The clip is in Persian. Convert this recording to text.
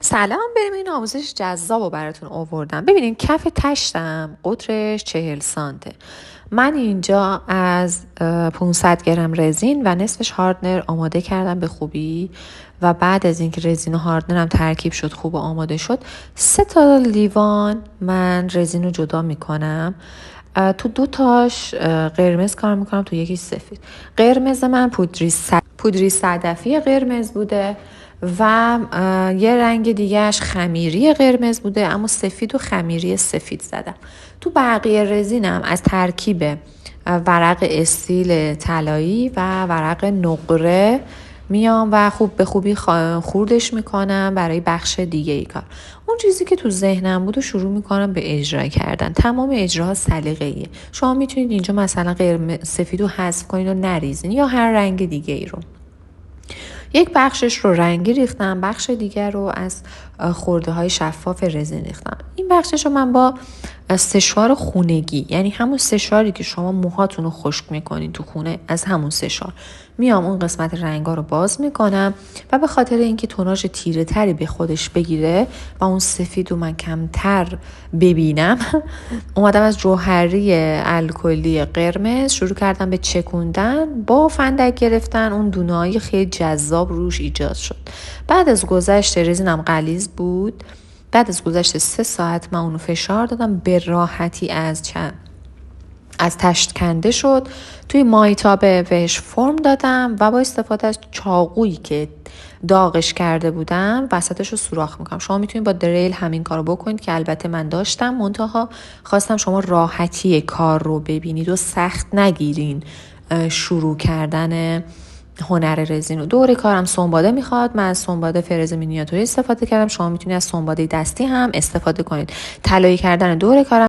سلام، بریم این آموزش جذاب رو براتون آوردم. ببینین کف تشتم قطرش 40 سانته. من اینجا از 500 گرم رزین و نصفش هاردنر آماده کردم به خوبی و بعد از اینکه رزین و هاردنرم ترکیب شد خوب و آماده شد 3 تا لیوان من رزین رو جدا میکنم. تو 2 تاش قرمز کار میکنم، تو یکی سفید. قرمز من پودری صدفی قرمز بوده و یه رنگ دیگهش خمیری قرمز بوده، اما سفید و خمیری سفید زدم. تو بقیه رزینم از ترکیب ورق استیل طلایی و ورق نقره میام و خوب به خوبی خوردش میکنم برای بخش دیگه ای کار. اون چیزی که تو ذهنم بود و شروع میکنم به اجرا کردن. تمام اجراها سلیقه‌ایه. شما میتونید اینجا مثلا قرمز سفید رو حذف کنید و نریزین یا هر رنگ دیگه ای رو. یک بخشش رو رنگی ریختم، بخش دیگر رو از خورده های شفاف رزین ریختم. این بخشش رو من با سشوار خونگی، یعنی همون سشواری که شما موهاتون رو خشک میکنین تو خونه، از همون سشوار میام اون قسمت رنگا رو باز میکنم و به خاطر اینکه توناژ تیره تری به خودش بگیره و اون سفید رو من کمتر ببینم اومدم از جوهری الکلی قرمز شروع کردم به چکوندن، با فندک گرفتن اون دونه‌های خیلی جذاب روش ایجاد شد. بعد از گذشت رزینم غلیظ بود. بعد از گذشت 3 ساعت من اونو فشار دادم، به راحتی از تشت کنده شد. توی مایتابه بهش فرم دادم و با استفاده از چاقویی که داغش کرده بودم وسطش رو سوراخ میکنم. شما میتونید با دریل همین کارو بکنید که البته من داشتم، منتها خواستم شما راحتی کار رو ببینید و سخت نگیرین شروع کردن هنر رزین رو. دور کارم سنباده میخواد. من از سنباده فرز مینیاتوری استفاده کردم. شما میتونید از سنباده دستی هم استفاده کنید. طلایی کردن دور کارم